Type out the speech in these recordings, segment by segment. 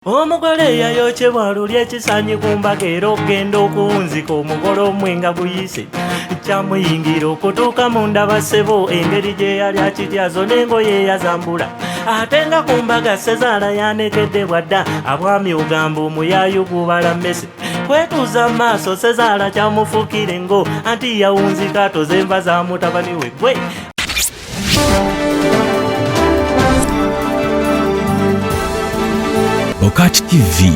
Omugole yayokyebwa lulya ekisanyi ku mbaga era okgenda okuwunzika omugole omwenga guyise kyamuyingira okutuuka mu ndaba ssebo engeri gye yali akityazo n'engoye yazambula ate nga ku mbaga Sezaala yanekedde bwadda abwami ogamba omuyaayu gubala mmese kwetuuza mu maaso Sezaala kyamufuukire ngo anti yawunzika atoze enva za mutabani we gwe. Bokati TV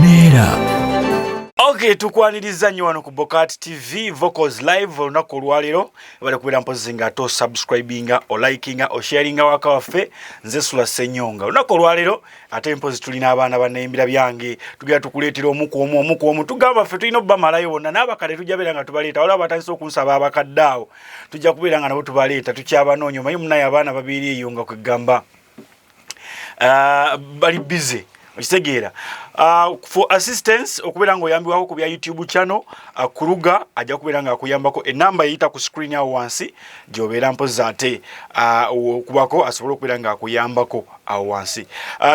Neera. Okay, tukwaniriza nnyo wano ku Bokati TV Vocals Live olunaku olwaleero bali kubeera mpozi nga to subscribinga o likinga o sharinga waka waffe nze SSENYONGA olunaku olwaleero ate mpozi tulina abaana ba Neyimbira Byange tugenda tukuleetera omuku omu tugamba ffe tulina obbamalayo bonna n'abakadde tujja beera nga tubaleeta waliwo abatandise okunsaba abakadde awo tujja kubeera nga nabo tubaleeta tukyabanoonya omanyi munaye abaana babeeri eyo nga kwegamba bali busy okitegeera for assistance okubeera nga oyambibwako ku bya YouTube channel kuluga ajja kubeera nga akuyambako enamba eyita ku screen awo wansi gy'obeera mpozi ate okubako asobole okubeera nga akuyambako awo wansi.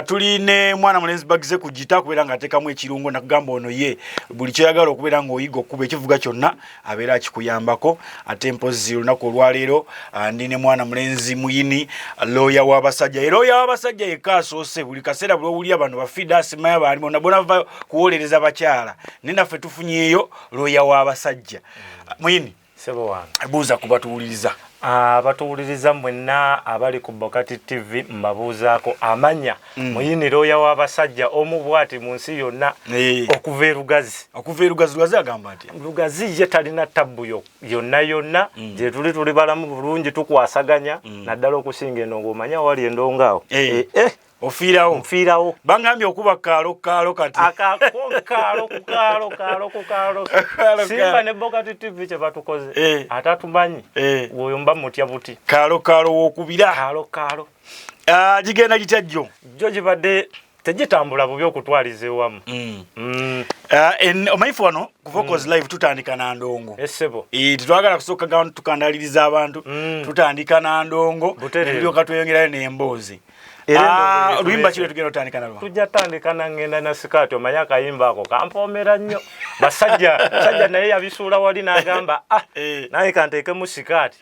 Tuli ne mwana mulenzi bagize ku gita kubeera nga ateekamu ekirungo nakugamba ono ye buli kyoyagala okubeera nga oyiga okuba ekivuga kyonna abeera akikuyambako ate mpozi olunaku olwaleero ndi ne mwana mulenzi Muyini lawyer w'abasajja lawyer w'abasajja yekka asoose buli kaseera buli owulira bano bafida asimaya baalimu nabona bava kuwolereza bakyala nenaffe tufunyeeyo lawyer w'abasajja. Muyini sebo wange buuza kubatuwuliriza abatuwuliriza mwenna abali ku Bokati TV mbabuuzaako amanya Muyini lawyer w'abasajja omu bwati mu nsi yonna okuva e Lugazi agamba nti Lugazi ye talina tabbu yonna gye tuli balamu bulungi tukwasaganya naddala okusinga eno ng'omanya wali endongaawo Ofiirawo bangambye okuba kaalo kati kaalo Simba ne Bokati TV kye batukoze atatumanyi woyo mba mutya buti kaalo w'okubira kaalo gigenda gitya jjo gibadde tegitambula bubi okutwaliza ewamu. Omanyifu wano ku Vocals Live tutandika na ndongo essebo tetwagala kusooka gano tukandaliriza abantu tutandika na ndongo ebiryoka tweyongerayo n'emboozi. Luyimba kile tugenda otandika nalwo tujja tandika na ngenda na sikaati omanya akayimba ako kampoomera nnyo basajja naye yabisuula wali n'agamba naye kanteekemu sikaati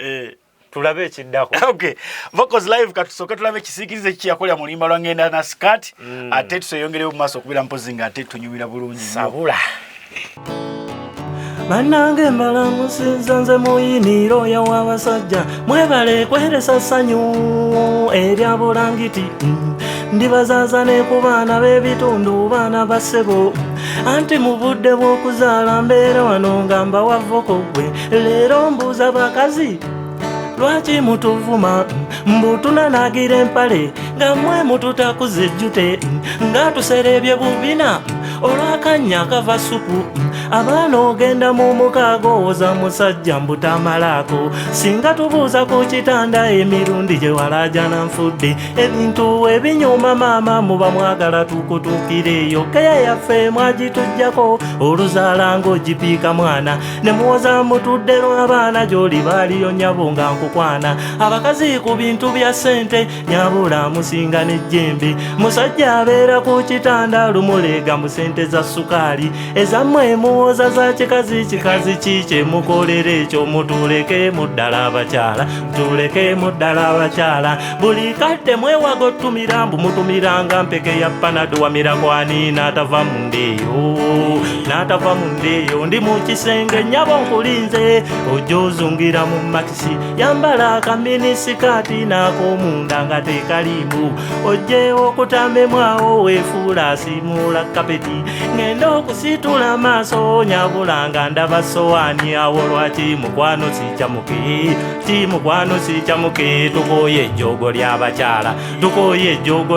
tulabe ekiddako. Okay, Vocals Live katusooke tulabe ekisiikirize kiyakolera mu luyimba lwa ngenda na sikaati ate tuseyongereyo mu maaso okubeera mpozi nga ate tunyumira bulungi sabula Bannange mbala musinza nze Muyini lawyer w'abasajja mwebale kweresa ssanyu erya bulangiti ndibazaazane ku baana b'ebitundu baana ba ssebo anti mu budde bw'okuzaala mbeera wano nga mbawa voko gwe leero mbuuza bakazi lwaki mutuvuma mbutunanagira empale nga mmwe mututakuza ejjute nga tuserebye bubina olw'akannya akava supu abaana ogenda mu mukaago oza musajja mbutamalaako singa tubuuza ku kitanda emirundi gye walaajana nfudde ebintu ebinyuma maama muba mwagala tukutuukireeyo keya yaffe mwagitujjako oluzaala ng'ogipiika mwana ne muwoza mutuddero abaana gy'oli baaliyo nnyabo nga nkukwana abakazi ku bintu bya ssente nyabula musinga n'ejjembe musajja abeera ku kitanda lumuleega mu ssente za sukaali ezammwe muwoza za kikazi kikye mukolera ekyo mutuleke mu ddala abakyala buli kadde mwewaga otumira mbu mutumiranga mpeke ya panado wamirakwani n'atava mu ndeeyo ndi mu kisenge nnyabo nkulinze ojja ozungira mu makisi yambala akaminisikaati n'ak'omunda nga tekalimu ojje okutamemwawo weefuula asimuula kapeti ngenda okusitula amaaso nyabulanga ndaba sowaani awo lwaki mukwano sikyamuke tukoye ejjoogo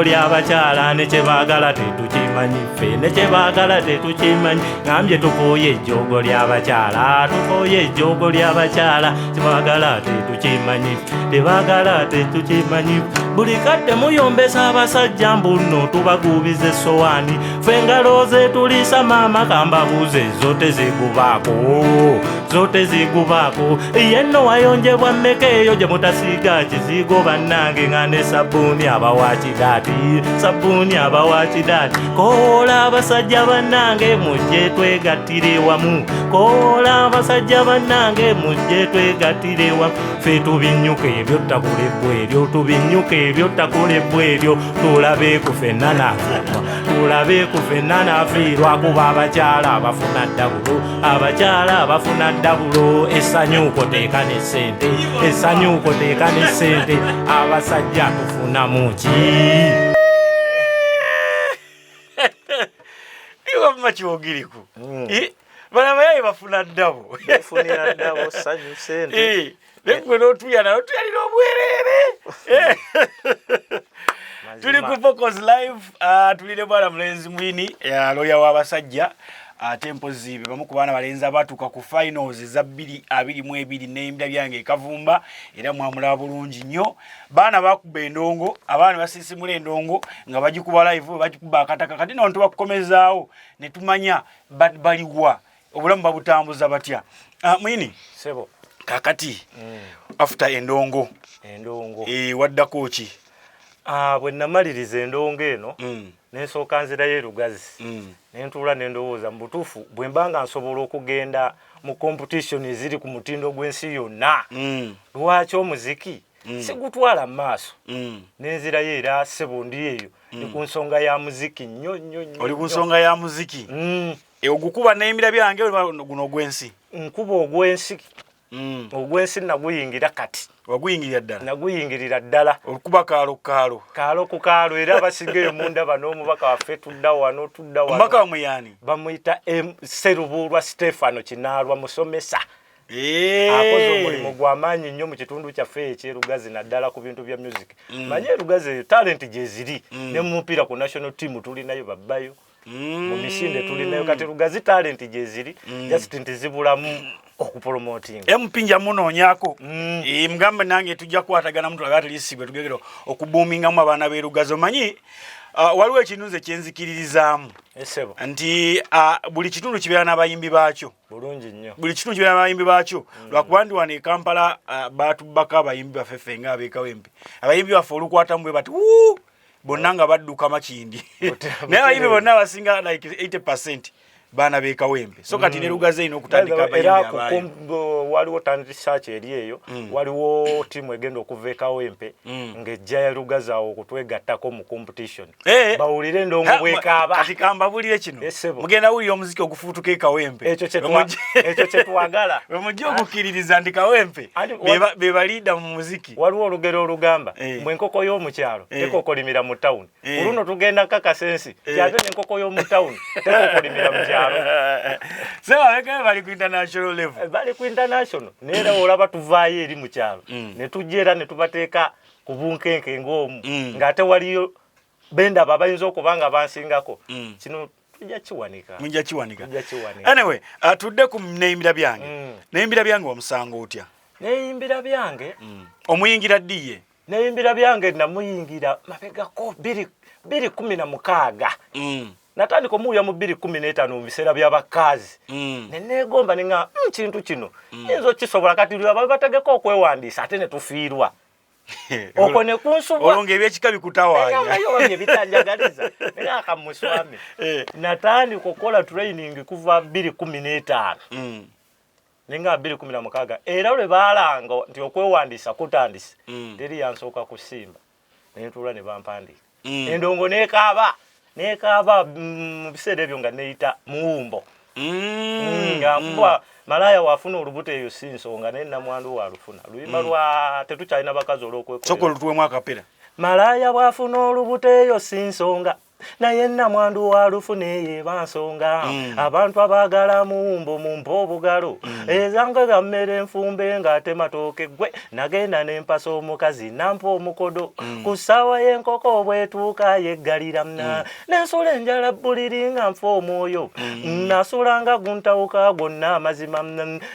ly'abakyala ne kye baagala tetukimanyi ffe ne kye baagala tetukimanyi ngambye tukoye ejjoogo ly'abakyala kye baagala tetukimanyi buli kadde muyombesa abasajja mbuno tubagubiza essowaani ffe engalo ze tulisa maama kambabuuze zo tezigubaako yenno wayonjebwa mmeka eyo gye mutasiiga kizigo bannange nga ne sabbuuni abawa kidaati koola abasajja bannange mujje twegattire wamu koola abasajja bannange mujje twegattire wamu ffe tubinyuka ebyo takula ebweeryo tulabe ku ffenna naafiirwa kuba abakyala abafuna ddabulo essanyu teeka ne ssente abasajja tufunamu ki iwamma kiwogiriku bana bayayi bafuna ddabo ssanyu ssente negwe n'otuyalira obwereere tuli ku Focus Live tulire bwana Mulenzi Muyini loya w'abasajja ate mpozi bamu ku baana balenzi abatuuka ku finals za 2022 Neyimbira Byange ekavumba era mwamulaba bulungi nnyo baana bakuba endongo abaana basisimula endongo nga bagikuba live bagikuba akataka kati nno tubakukomezaawo ne tumanya baliwa obulamu babutambuza batya Muyini sebo kakati after endongo waddako ki bwe namaliriza endongo eno nensooka nzirayo erugazi nentuula nendowooza mu butuufu bwe mba nga nsobola okugenda mu competition eziri ku mutindo gw'ensi yonna lwaki omuziki sigutwala mu maaso nenzirayo era sebo ndi eyo ni ku nsonga ya muziki nnyo oli ku nsonga ya muziki ogukuba Neyimbira Byange guno ogw'ensi nkuba ogw'ensi ogw'ensi naguyingira kati naguyingirira ddala okuba kaalo ku kaalo era basigayo mundaba n'omubaka waffe tudda wano omubaka wamuyani bamuyita Serubulwa Stefano Kinaalwa musomesa akoze omulimu gw'amaanyi nnyo mu kitundu kyaffe ekyerugazi naddala ku bintu bya music manye erugazi eyo talent gye ziri ne mu mupiira ku national team tulinayo babbayo mu misinde tulinayo kati rugazi talent gye ziri just ntizibulamu okupromoting empinja munoonyako mgambe nange tujja kukwatagana muntu agati lisibwe tugegero okuboomingamu abaana b'erugazi omanyi waliwo ekintu nze kyenzikiririzaamu nti buli kitundu kibeera n'abayimbi baakyo bulungi nnyo buli kitundu kibeera n'abayimbi baakyo lwakuba ndi wano e Kampala batubbako abayimbi baffe ffe nga abeekawempe abayimbi baffe olukwatamu bwe bati bonna nga badduka makindi naye abayimbi bonna abasinga like 80% baana beekawempe so kati ne Rugazi ino okutandika abayimbi abaayo waliwo research eri eyo waliwo timu egenda okuva ekawempe ng'ejja ya Rugazi awo okutwegattako mu competition bawulire endongo bwekaaba kati kambabulire kino mugenda wulira omuziki ogufuutuka ekawempe ekyo kyetwagala bwe mujja okukiririza ndi kawempe be baliida mu muziki waliwo olugero olugamba mbwe enkoko y'omukyalo tekokolimira mu tawuni oluno tugenda kakasensi kyate n'enkoko y'omu tawuni tekokolimira mu kyalo sema weka bali ku international level bali ku international neera olaba tuvaayo eri mu kyalo ne tujjera ne tubateeka ku bunkenke ng'omu ng'ate waliyo benda babayinza okubanga bansingako kino mujja kiwanika anyway tudde ku Neyimbira Byange Neyimbira Byange omusango otya Neyimbira Byange omuyingira ddiye Neyimbira Byange namuyingira mabegako 2016 natandika omuwulira mu 2015 mu biseera by'abakazi neneegomba nenga kintu kino yinza okisobola kati lwaba bategeka okwewandiisa ate ne tufiirwa okwo ne kunsuba olonga ebyekika bikutawaanya bye bitanjagaliza era akamuswami natandika okukola training kuva 2015 nenga 2016 era lwe baalanga nti okwewandiisa kutandise teri yansooka ku SIMBA nentuula ne bampandika endongo neekaaba mu biseera ebyo nga neyita muwumbo nga mbwa malaya wafuna olubuto eyo si nsonga naye namwandu walufuna luyimba lwa tetukyalina bakazi olw'okwekola soko lutuwemu akapera malaya wafuna olubuto eyo si nsonga naye namwandu walufune yebansonga abantu abagala mumbo mumpo obugalo ezange gammere enfumbe ng'ate matooke gwe nagenda nempasa omukazi nampa omukodo ku ssaawa y'enkoko obwetuuka yeggalira nensula enjala buliri nga nfa omwoyo nasulanga guntawuka gwonna amazima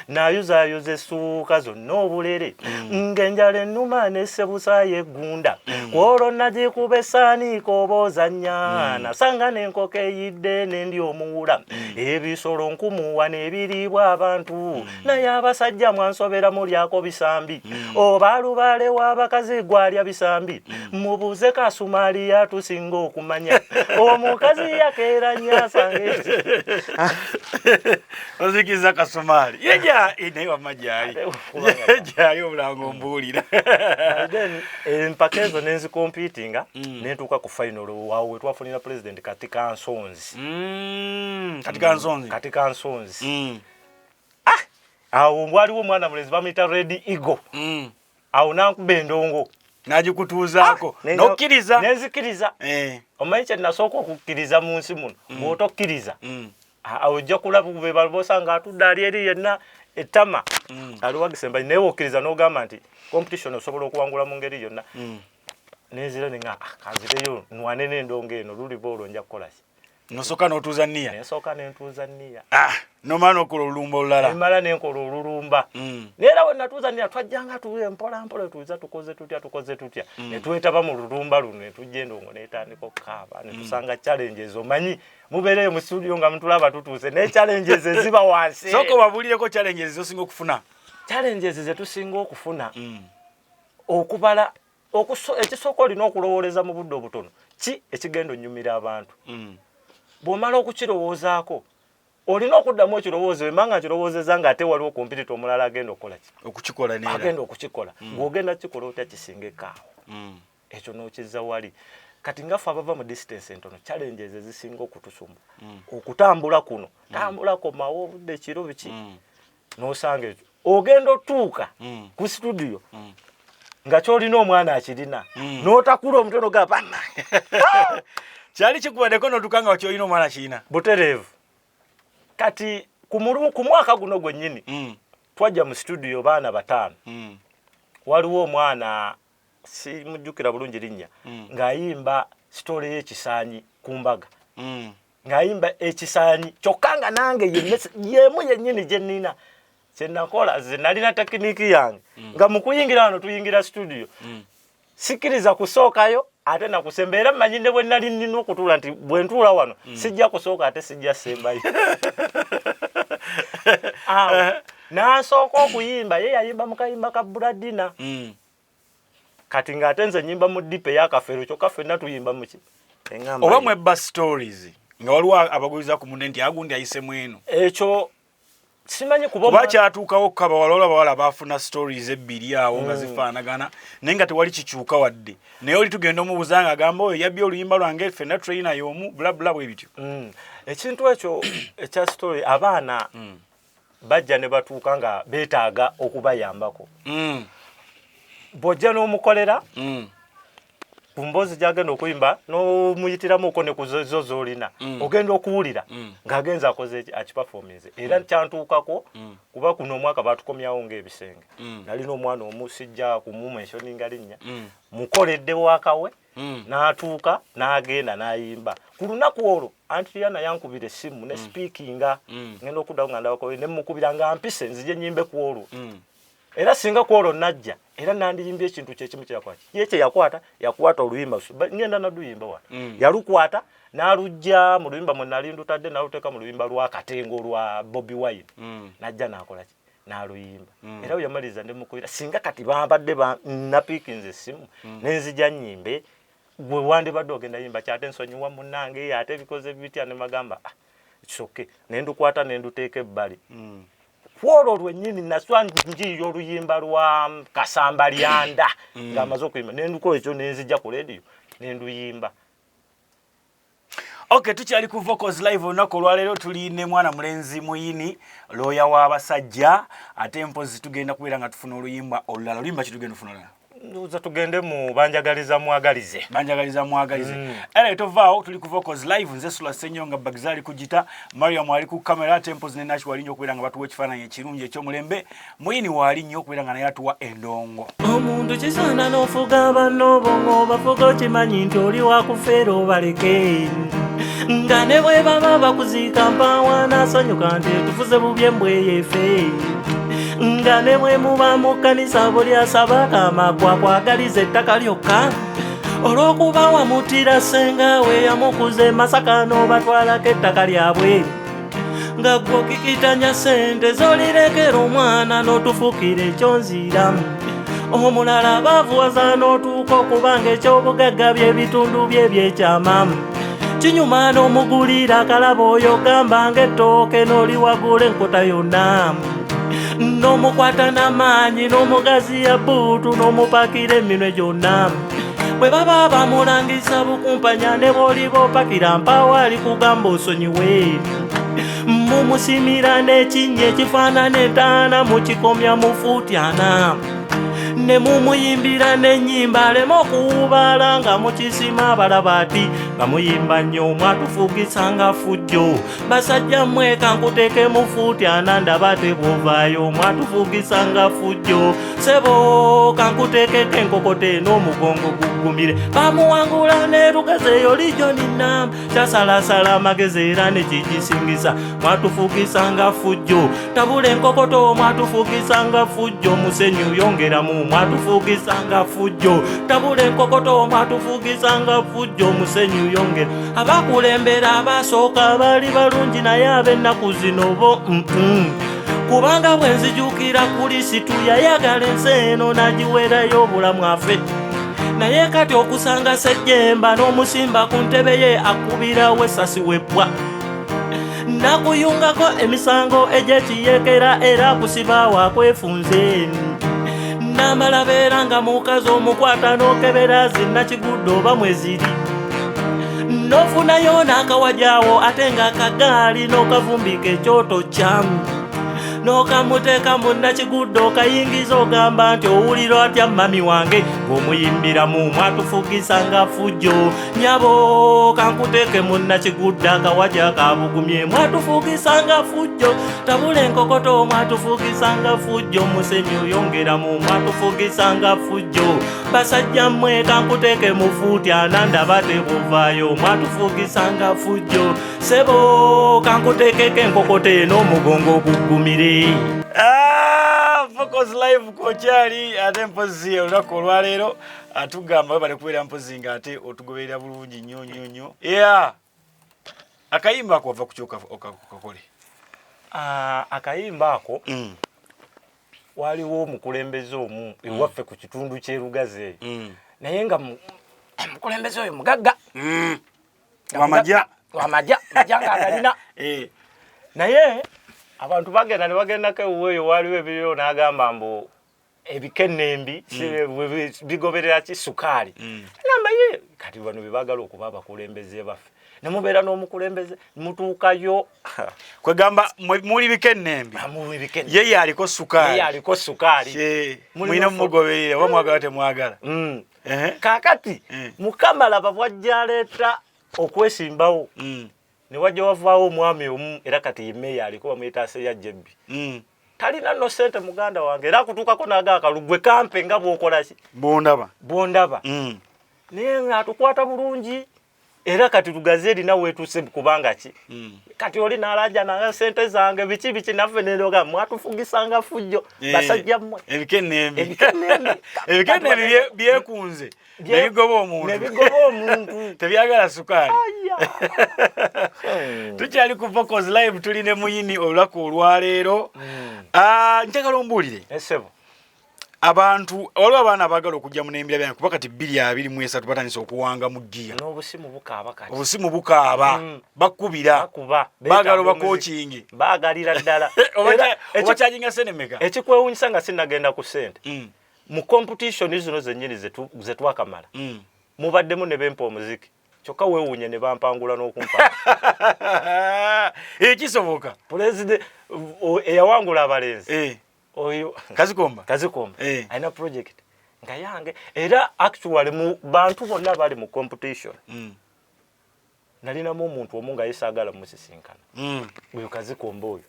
nayuzaayuza essuuka zonna obulere ng'enjala ennuma nessebusa yeggunda kwolwo nagikuba essaaniiko oba ozannya nasanga n'enkoko eyidde n'endi omuwula ebisolo nkumuwa n'ebiriibwa abantu naye abasajja mwansobera mulyako bisambi oba lubaale w'abakazi gwalya bisambi mubuuze Kasumaali yatusinga okumanya omukazi yakeeranya asange ozikiza Kasumaali naye wamajali jali obulango mbuulira empaka ezo nenzikompitinga nentuuka ku final waawo wetwafunira president katika nsonzi katika nsonzi awo waliwo omwana mulenzi bamuyita Red Eagle awo nankuba endongo nagikutuuzaako nokkiriza nenzikiriza omanyi kye nasooka okukkiriza mu nsi muno bw'otokkiriza ojja kulaba be balibosanga atudde ali eri yenna ettama aliwagisemba naye wokkiriza n'ogamba nti competition osobola okuwangula mu ngeri yonna nenzira ninga kanzireyo nwane n'endongo eno luliba olwo nja kukola ki nosooka n'otuuza nniya nsooka nentuuza nniya nomala okola olulumba olulala emala nenkola olulumba neera we natuuza nniya twajjanga tuwe mpola mpola tuiza tukoze tutya netwetaba mu lulumba luno netujja endongo netandika okukaaba netusanga challenges omanyi mubeereyo mu studio nga mutulaba tutuuse naye challenges eziba wansi sooka obabulireko challenges zosinga okufuna challenges zetusinga okufuna okubala ekisooka olina okulowooleza mu budde obutono ki ekigenda onnyumira abantu bw'omala okukirowoozaako olina okuddamu ekirowoozo emanga kirowoozeza nga ate waliwo kompitita omulala agenda okukola ki okukikola neera agenda okukikola ng'ogenda kikola otya kisingekaawo ekyo n'okizza wali kati ngaffe abava mu distance entono challenges ezisinga okutusumba okutambula kuno tambula komawo obudde ekiro biki n'osanga ekyo ogenda otuuka ku studio nga kyolina omwana akirina n'otakula omutono ga bana kyali kikubaddeko n'otuuka nga kyolina omwana akirina butereevu kati ku mwaka guno gwennyini twajja mu studio baana 5 waliwo omwana simujjukira bulungi linnya ng'ayimba sitole y'ekisaanyi ku mbaga ng'ayimba ekisaanyi kyokka nga nange yemu yennyini gye nnina kye nakola ze nalina tekiniki yange nga mu kuyingira wano tuyingira studio sikiriza kusookayo ate nakusemba era mmanyi ne bwe nali nnina okutuula nti bwe ntuula wano sijja kusooka ate sijja sembayo n'asooka okuyimba ye yayimba mu kayimba ka Buladina kati ng'ate nze nnyimba mu dipe y'akafeero kyokka ffenna tuyimba muki oba mwebba stories nga waliwo abaguliza ku munne nti agundi ayisemu eno ekyo simanyi kuba kyatuukawo kukaba waloola bawala baafuna stories ebbiri awo nga zifaanagana naye nga tewali kikyuka wadde naye oli tugenda omubuuza nga agamba oyo yabbye oluyimba lwange ffenna traina y'omu bulabula bwe bityo ekintu ekyo ekya story abaana bajja ne batuuka nga beetaaga okubayambako bw'ojja n'omukolera ku mboozi gy'agenda okuyimba n'omuyitiramuko ne ku zo z'olina ogenda okuwulira ng'agenza akoze akipafominze era kyantuukako kuba kuno omwaka baatukomyawo ng'ebisenge nalina omwana omu sijja kumumenshoninga linnya mukoledde wakawe n'atuuka n'agenda n'ayimba ku lunaku olwo Antiana yankubira essimu ne speakinga ngenda okuddawo nga ndabako ne mukubira nga mpise nzije nyimbe ku olwo era singa ku olwo najja era nandiyimbye ekintu kyekimu kyakwata ye kye yakwata oluyimba ngenda naduyimba wano yalukwata n'alujja mu luyimba mwe nali ndutadde n'aluteeka mu luyimba lwa Katengo lwa Bobi Wine najja n'akola ki n'aluyimba era we yamaliza ndemukubira singa kati bambadde napiikinze essimu nenzija nnyimbe gwe wandibadde ogenda yimba kyate nsonyiwa munnange ate ebikoze bitya ne magamba kisoke nendukwata nenduteeka ebbali kwolwo lwennyini naswa njiyo oluyimba lwa Kasamba Lyanda ng'amaze okuyimba nendukola ekyo nenzija ku radio nenduyimba. Okay, tukyali ku Vocals Live olunaku olwaleero tuline mwana mulenzi Muyini looya w'abasajja ate mpozi tugenda kubeera nga tufuna oluyimba olulala oluyimba kitugenda ofuna olulala Nduza tugende mu banjagaliza mwagalize. Banjagaliza mwagalize. Era tovaawo tuli ku Vocals Live nze SSENYONGA Bagzali kujita Mariam ali ku camera Temples ne Nash wali nnyo okubeera nga batuwa ekifaananyi ekirungi eky'omulembe. Muyini wali nnyo okubeera nga naye atuwa endongo. Omuntu kisaana n'ofuga banno bongo bafuga okimanyi nti oli wakufeera obaleke. Nga ne bwe baba bakuziika mpawa n'asonyiuka nti tufuze bubye mbweyefe. Nga ne bwe muba mu kkanisa buli asaba kamakwa kwagaliza ettaka lyokka. Olw'okuba wamutira ssenga we yamukuze Masaka n'obatwalako ettaka lyabwe. Nga ggwe okikitanya ssente z'olirekera omwana n'otufuukira ekyonziramu. Omulala baavuwaza n'otuuka okubanga eky'obugagga by'ebitundu bye ebyekyamamu. Kinyuma n'omugulira akalaba oyo gamba ng'ettooke n'oliwagula enkota yonna. N'omukwata n'amaanyi n'omugaziya bbuutu n'omupakira eminwe gyonna. Bwe baba bamulangisa bukumpanya ne bw'oliba opakira mpawo ali kugamba osonyiwe. Mumusimira n'ekinnya ekifaanana entaana mukikomya mu fuuti 4. Ne mumuyimbira n'ennyimba aleme okuwubaala nga mukisima abalaba ati bamuyimba nnyo mwatufugisanga fujjo. Basajja mmwe kankuteeke mu fuuti 4 ndaba tebwovaayo mwatufugisanga fujjo. Sebo kankuteekeko enkokote n'omugongo guggumire. Bamuwangula ne lugezeeyo lijjo ninna kyasalasala amagezi era ne kigisingisa. Mwatufugisanga fujjo. Tabula enkokoto mwatufugisanga fujjo. Musenyu yongeramu mwatufugisanga fujjo. Tabula enkokoto mwatufugisanga fujjo. Musenyu yongera. Abakulembera abasooka bali balungi naye ab'ennaku zino bo kubanga bwe nzijuukira Kristo yayagala ensi eno n'agiweerayo obulamu afe. Naye kati okusanga Ssejjemba n'omusimba ku ntebe ye akubirawo essasi webbwa. Nakuyungako emisango egy'ekiyeekera era kusiba wakwefunze. Namala beera nga mukazi omukwata n'okebera zinnakigudde oba mweziri. N'ofunayo n'akawajaawo ate nga akagaali n'okavumbika ekyoto kyamu. N'okamuteeka munnakigudde okayingiza ogamba nti owulira atya mami wange ng'omuyimbiramu mwatufugisanga fujjo. Nyabo kankuteeke munnakigudde akawaja kabugumye mwatufugisanga fujjo. Tabula enkokoto mwatufugisanga fujjo. Musenyu yongeramu mwatufugisanga fujjo. Basajja mmwe kankuteeke mu fuuti 4 ndaba tebuvaayo mwatufugisanga fujjo. Sebo kankuteekeko enkokote n'omugongo guggumire. Vocals Live kokyali ate mpozi olunaku olwaleero atugamba we bali kubeera mpozi nga ate otugoberera bulungi nnyo. Akayimba ako ova ku kyoka okakole. Akayimba ako waliwo omukulembeze omu ewaffe ku kitundu ky'erugaze naye nga mukulembeze oyo mugagga wamajja nga agalina naye abantu bagenda ne bagendako ewuweeyo waliwo ebiriyo n'agamba mbu ebikenembi bigoberera ki sukaali namba ye kati bano bebagala okuba abakulembeze baffe nemubeera n'omukulembeze mutuukayo kwegamba muli bikenembi yeye aliko sukaali mulina mumugoberere oba mwagala temwagala kaakati Mukama laba bwajja aleeta okwesimbawo ne wajja wavaawo omwami omu era kati meeya aliko bamuyita Seyajja Ebbi talina no sente muganda wange era akutuukako naga akalugwe kampe nga bw'okola ki bw'ondaba naye ng'atukwata bulungi era kati tugaze erina weetuuse kubanga ki kati oli n'alaja naga sente zange biki naffe neroga mwatufugisanga fujjo basajja mmwe ebikenembi byekunze nebigoba omuntu tebyagala sukaali. Tukyali ku Vocals Live tuli ne Muyini olunaku olwaleero. Njagala ombuulire abantu waliwo abaana abagala okujja mu Neyimbira byange kuba kati 223 batandise okuwanga mu ddiya obusimu bukaaba bakubira baagala bakookingi baagalira ddala oba kyajinga sente meka ekikwewuunyisa nga sinnagenda ku sente mu competition zino zennyini ze twakamala mubaddemu ne bempa omuziki kyokka weewuunye ne bampangula n'okumpa ekisoboka pulezidenti eyawangula abalenzi oyo Kazikomba alina project nga yange era actually mu bantu bonna bali mu competition nalinamu omuntu omu nga yesaagala musisinkana oyo Kazikomba oyo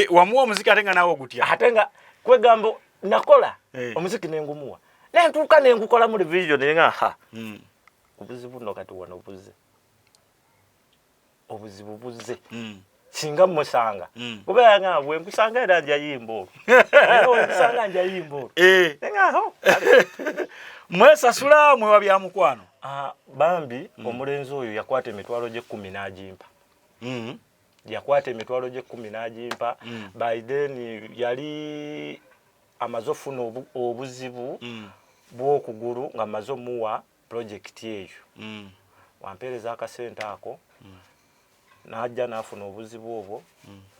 wamuwa omuziki ate nga naawe ogutya ate nga kwegambo nakola omuziki nengumuwa nentuuka nengukola mu revision nenga ha obuzibu nno kati wano obuzibu buzze singa musanga kuba nga bwe nkusanga era nja yimbo era nkusanga nja yimbo nenga ho mwesasula mwewa bya mukwano bambi omulenzi oyo yakwata emitwalo gye 10 n'agimpa yakwata emitwalo gye 10 n'agimpa by then yali amaze ofuna obuzibu bw'okugulu nga amaze omuwa project eyo wampeereza akasente ako najja nafuna obuzibu obwo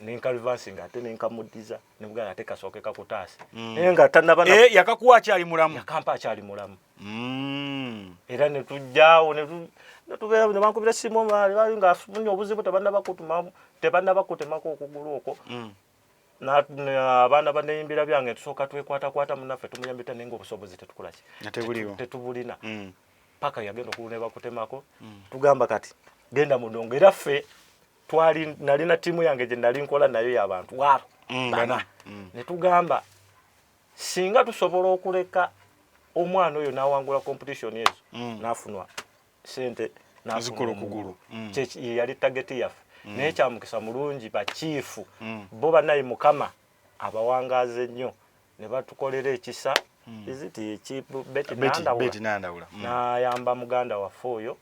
nenkalvansinga ate nenkamuddiza nebuga ate kasooke kakutaase naye nga tanabana yakakuwa akyali mulamu yakampa akyali mulamu era netujjaawo netubeera ne bankubira simu bali nga afunye obuzibu tebannabakutemako okugulu okwo abaana ba Neyimbira Byange tusooka twekwatakwata munaffe tumuyambita naye ng'obusobozi tetukolaki tetubulina paka yagenda okulu bakutemako tugamba kati genda mudongo era ffe nalina tiimu yange gye nali nkola nayo y'abantu waabo bana ne tugamba singa tusobola okuleka omwana oyo n'awangula competition ezo n'afunwa sente n'azikola okugulu yali tageti yaffe naye kyamukisa mulungi bakiifu bo banayi Mukama abawangaze nnyo ne batukolera ekisa Beti Nandawula n'ayamba muganda waffe oyo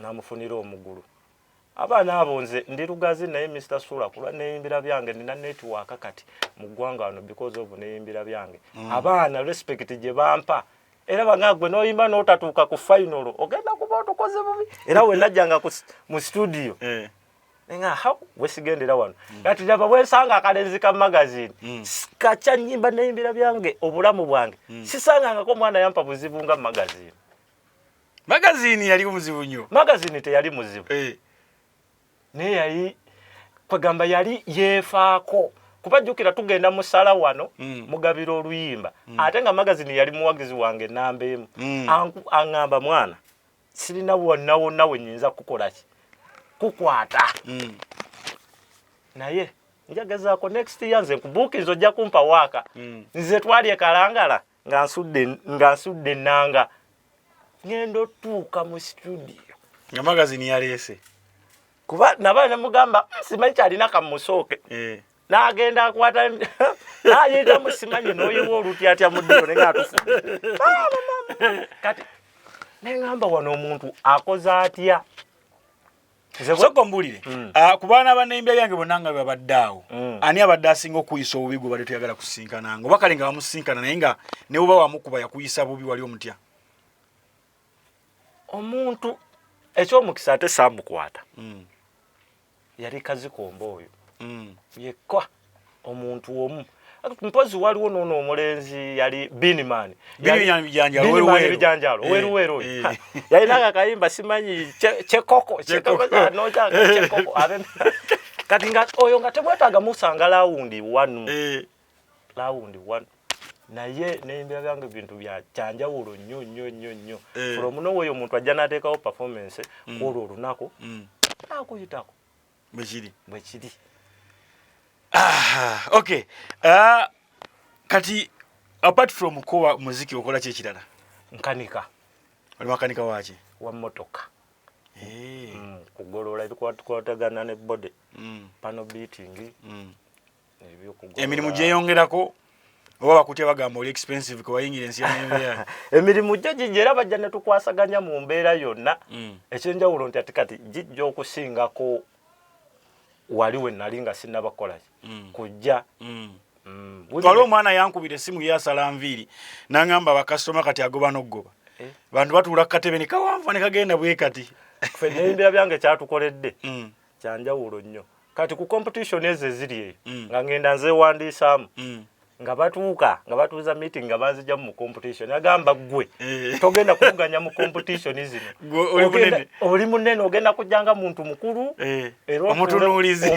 n'amufunira omugulu abaana abo nze ndi lugazi naye Mr. Sula kuba Neyimbira Byange nina network kati mu ggwanga wano because of Neyimbira Byange abaana respect gye bampa era bangagwe noyimba n'otatuuka ku final ogenda kuba otukoze bubi era we najjanga mu studio nga how wesigendera wano kati laba bwesanga akalenzi ka magazine kacha nyimba Neyimbira Byange obulamu bwange sisanga ko mwana yampa buzibu nga magazine yali muzibu nnyo magazine teyali muzibu ne yali kwagamba yali yefaako kubajjukira tugenda mu sala wano mugabira oluyimba ate nga magazine yali muwagizi wange nambeemu angamba mwana sirina wonna we nyinza kukola ki kukwata naye njagazaako next year nze nkubuukizo ojja kumpa waaka nze twali Kalangala nga nsudde nanga ngenda otuuka mu studio nga magazine yaleese kuba nabaana mugamba simanyi kyalina kamusooke n'agenda akwata n'ayita mu simanyi n'oyiwa olutyatya mu ddiro ne ng'atufudde kati neŋŋamba wano omuntu akoze atya soko mbulire ku baana ba Neyimbira Byange bonna nga babadde awo ani abadde asinga okuyisa obubi gwe bali tuyagala kusinkananga oba kale nga bamusinkana naye nga ne buba wamukuba yakuyisa bubi wali omutya omuntu ekyomukisa ate saamukwata yali Kazikomba oyo yekka omuntu omu mpozi waliwo noono omulenzi yali Binimani bijanjalo weruweru oyo yalina akayimba simanyi kyekoko kati nga oyo nga temwetaaga musanga lawundi wanu naye Neyimbira Byange bintu bya kyanjawulo nnyo from noweyo omuntu ajja n'ateekawo performance kwolwo olunaku akuyitako bwe kiri okay kati apart from kowa muziki okola ki ekirala nkanika oli makanika waki wa motoka kugolola ebikwatagana ne body pano beating emirimu gyeyongerako oba bakutya bagamba oli expensive ko wayingira ensi ya Neyimbira emirimu gye gijera bajja ne tukwasaganya mu mbeera yonna ekyenjawulo nti ati kati gijja okusingako waliwe nali nga sinnabakola kujja waliwo omwana yankubira essimu yasala nviiri n'angamba bakasitoma kati agoba n'oggoba bantu batuula kukatebe ne kawanva ne kagenda bwe kati ffe Neyimbira Byange kyatukoledde kyanjawulo nnyo kati ku competition ezo eziri eyo nga ngenda nzeewandiisaamu nga batuuza meeting nga banzija mu competition agamba gwe togenda kuvuganya mu competition zino oli munene ogenda kujjanga muntu mukulu era omutunuulizi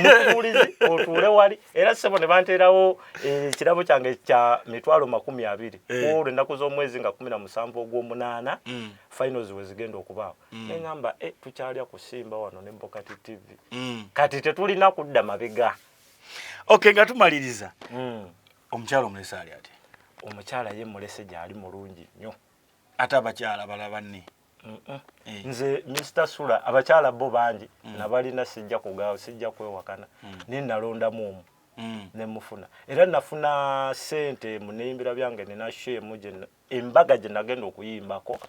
otuule wali era sebo ne banteerawo ekirabo kyange kya 20,20 olwo ennaku z'omwezi nga 17 ogw'omunaana finals we zigenda okubaawo neŋŋamba tukyalya ku Simba wano ne Mbokati TV kati tetulina kudda mabega. Okay, nga tumaliriza omukyala omulese ali ati omukyala ye mulese gyali mulungi nnyo ate abakyala balaba nne nze Mr. Sula abakyala bo bangi nabalina sijja kugaawo sijja kwewakana ni nalondamu omu ne mufuna era nafuna sente mu Neyimbira Byange nina shemu gye embaga gye nagenda okuyimbako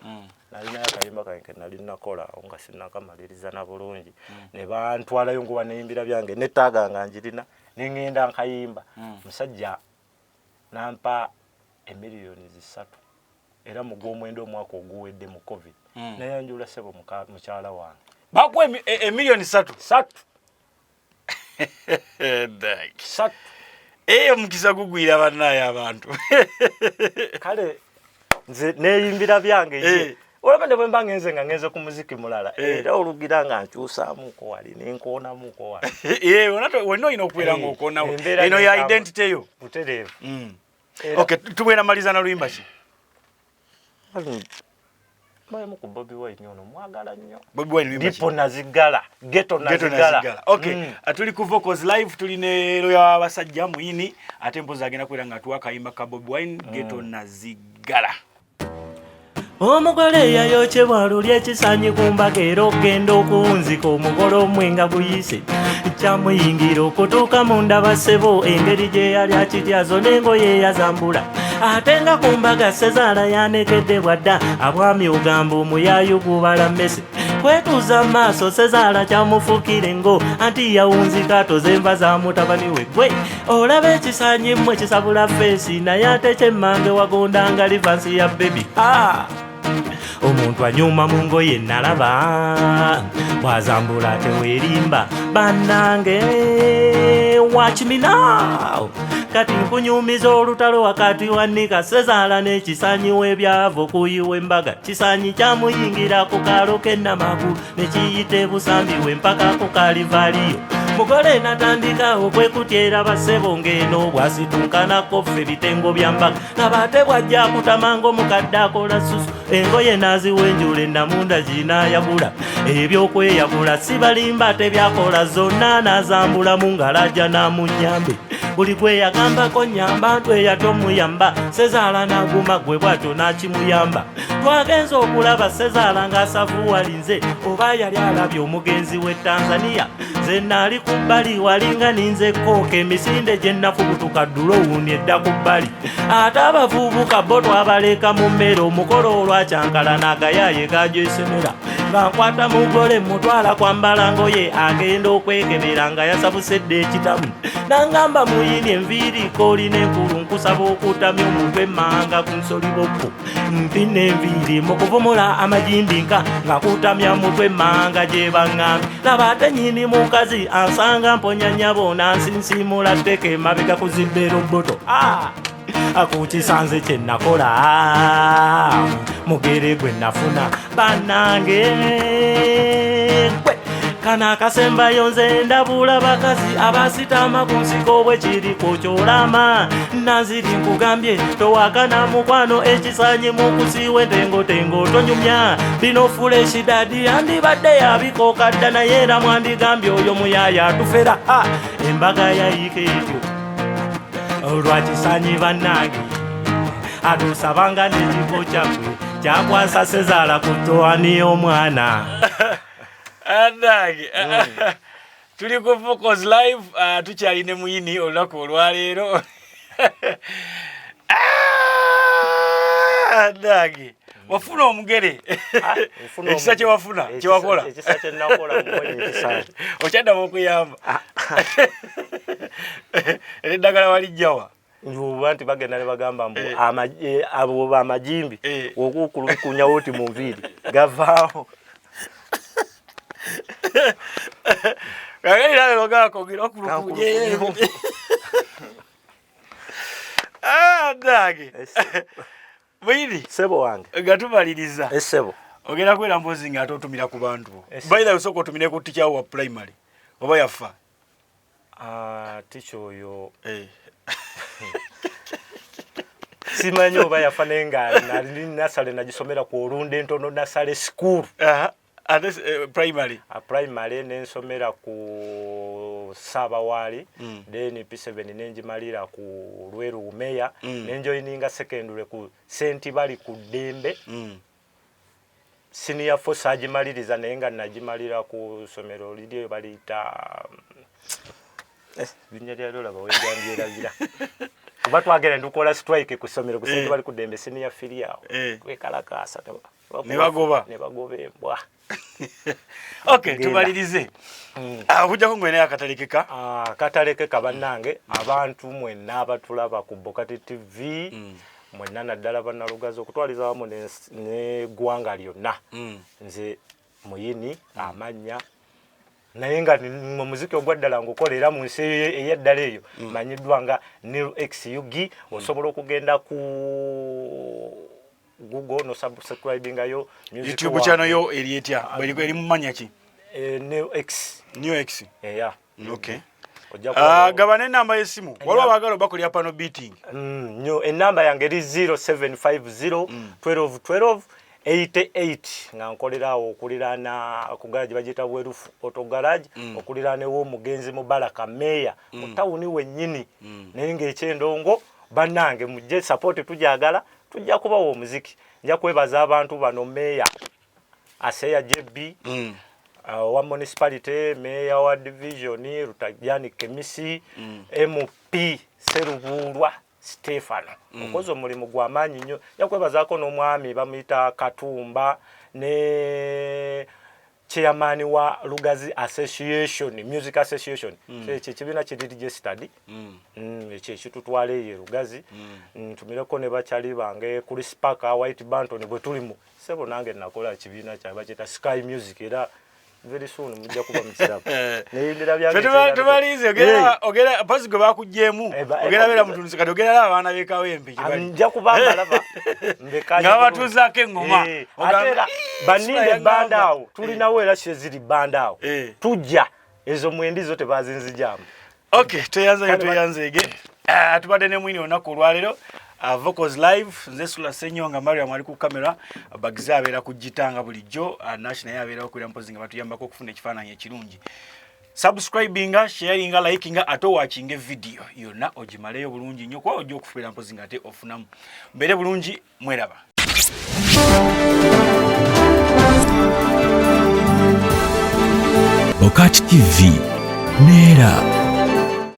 nalina akayimba kange nali nakola nga sinnakamaliriza na bulungi ne bantwalayo nguwa Neyimbira Byange netaaga nga njirina nengenda nkayimba musajja nampa emiliyoni 3 era mu gw'omwenda omwaka oguwedde mu COVID nayanjula sebo mukyala wange bakwa emiliyoni 3 mukisa gugwira bannaye abantu kale nze Neyimbira Byange ye olaba ne bwe mba ngenze nga ngenze ku muziki mulala era olugira nga nkyusaamuuko wali nenkoonamuuko wali wonna olina okubeera ng'okoonawo eno ya identity yo butereevu. Okay, tubwera maliza na luyimba ki Mayamu ku Bobi Wine ono mwagala nnyo. Bobi Wine luyimba ki Ndipo nazigala ghetto nazigala. Okay, tuli ku Vocals Live tuli ne Yabasajja Muyini ate mpozi agenda kwera nga tuwa kayimba ka Bobi Wine ghetto nazigala. Omugole yayokyebwa luli ekisanyi ku mbaga era okugenda okuwunzika omugole omwenga guyise kyamuyingira okutuuka mu ndaba ssebo engeri gye yali akityazo n'engoye yazambula ate nga ku mbaga Sezaala yanekedde bwadda abwami ogamba omuyaayu gubala mmese kwetuuza maaso Sezaala kyamufuukire ngo anti yawunzika tozemba za mutabani we gwe olaba ekisanyi mmwe kisabula feesi naye ate kyemmange wagondanga livansi ya bebi omuntu anyuma mu ngoye nalaba bwazambula teweerimba bannange watch me now kati nkunyumiza olutalo wakati wa Nika Sezaala n'ekisanyi w'ebyavu kuyiwa embaga kisanyi kyamuyingira ku kaalo k'ennamaku ne kiyite busambi we mpaka ku kalivaliyo mugole natandika okwekutyera bassebo ng'eno bwasitunkanako ffe bitengo bya mbaga nabate bwajja kutamango mukadde akola susu engoye naziwenjula ennamunda ginayagula ebyokweyagula si balimba tebyakola zonna nazambulamu ngalajja namunyambe buli gwe yagambako nyamba ntweya tomuyamba Sezaala n'aguma gwe bwatyo n'akimuyamba twagenza okulaba Sezaala ng'asavuwalinze oba yali alabye omugenzi w'e Tanzania ze naali ku bbali walinga ninze kooka emisinde gye nnafubutuka ddulowuuni edda ku bbali ate abavubuka bo twabaleka mu mmere omukolo olwakyankala n'agayaaye gagyesemera nga nkwata mugole mutwala kwambala ngoye agenda okwekebera nga yasabusedde ekitamu nangamba Muyini enviiriko olina enkulu nkusaba okutamya omuntu emmanga ku nsolibokko mpina enviiri mu kuvumula amajimbi nga kutamya mutwe emmanga gye baŋŋambye laba ate nnyini mukazi ansanga mponya nnyabo nansinsiimula tteka emabega kuzibba erobboto akukisanze kye nakola mugere gwe nafuna bannange gwe kana akasembayo nze ndabula bakazi abasitama ku nsiko bwe kiri ku kyolama nanziri nkugambye towakana mukwano ekisanyi mu kusiwa entengotengo tonyumya bino fuleshi dadi andibadde yabikooka dda naye era mwandigambye oyo muyaaya atufera embaga yayiika etyo olwakisanyi bannange atusabanga n'ekifo kyaffe kyakwasa Sezaala ku ttowani y'omwana Andage tuli ku Vocals Live tukyalina Muyini olunaku olwaleero Andage wafuna omugere ekisa kye wafuna kye wakola ekisa kye nakola mwenye ekisa okyaddamu okuyamba eddagala walijjawa njuba nti bagenda ne bagamba mbu abo bamajimbi okukulukunya woti mu nviiri gavaawo kagenda bagamba kogira okulukunye Dage. Muyini. Sebo wange. Gatumaliriza. Sebo. Ogenda kwera mpozi nga atotumira ku bantu. By the way soko otumire ku teacher wa primary. Oba yafa. Teacher oyo. Simanyi oba yafa nenga nali nasale nagisomera ku Olunde Ntono Nasale School. Primary. Primary nensomera ku Sabawali. Then P7 nenjimalira ku Lweru Umeya. Nenjoyininga secondary ku St. Bali ku Dembe. Senior force agimaliriza naye nga nagimalira ku somero liryo baliyita binyalya lolaba wejandyerabira kuba twagenda ndukola strike ku somero ku St. Bali ku Dembe senior filiawo twekalakasa ne bagoba embwa. Okay, tumalirize. Kujjako ngwene akatalekeka. Akatalekeka bannange abantu mwenna abatulaba ku Bokati TV. Mwenna naddala bannalugazi okutwaliza wamu ne gwanga lyonna. Nze Muyini amanya naye nga mu muziki ogwaddala ngukolera mu nsi eyaddala eyo manyiddwa nga Nil XUG. Osobola okugenda ku Google no subscribing yo YouTube channel yo erietya bwe mumanya ki Nil X. Yeah. Okay. Gabane namba yesimu waliwo bagalo bakulya pano beating. Enamba yange eri 0750 12 12 88 nga nkolerawo okulirana ku garage bagita Bwerufu Auto Garage okulirana wo mugenzi Mubaraka Meya mu tawuni wennyini naye ng'ekyendongo bannange mujje support tujagala tujja kubawo omuziki nja kwebaza abantu bano Meya Aseya JB wa municipality Meya wa division Rutajani Kemisi MP Serubulwa Stefano okozo mulimu gw'amaanyi nnyo yakwebazaako n'omwami bamuyita Katumba ne chairman wa Lugazi Association Music Association ekyo ekibiina kiri registered ekyo ekitutwala eyo Lugazi tumireko ne bakyali bange Chris Parker White Banton bwe tulimu sebo nange nakola ekibiina kya bakita Sky Music era very soon mujja kuba mukiraba neyimbira byange tubalize ogera pasi gwe bakujjemu ogera bera mutunzi kati ogera abaana bekawe empi kibali nja kubamba laba mbekanya ngabatuzaako engoma atera baninde bandaawo tulinawo era kyeziri bandaawo tujja ezo mwendizo tebazinzijamu. Okay, tuyanzege tubadde ne mwini olunaku olwaleero Vocals live nze Sula Senyonga Mariam ali ku kamera bagize abeera ku gitanga bulijjo national yabeera okwira mpozi nga batuyambako okufuna ekifaananyi ekirungi. Subscribinga, sharinga, likinga ato watching video yonna ogimaleyo bulungi nnyo kwa ojja okufera mpozi nga ate ofunamu mbere bulungi mweraba. Bokati TV Neera.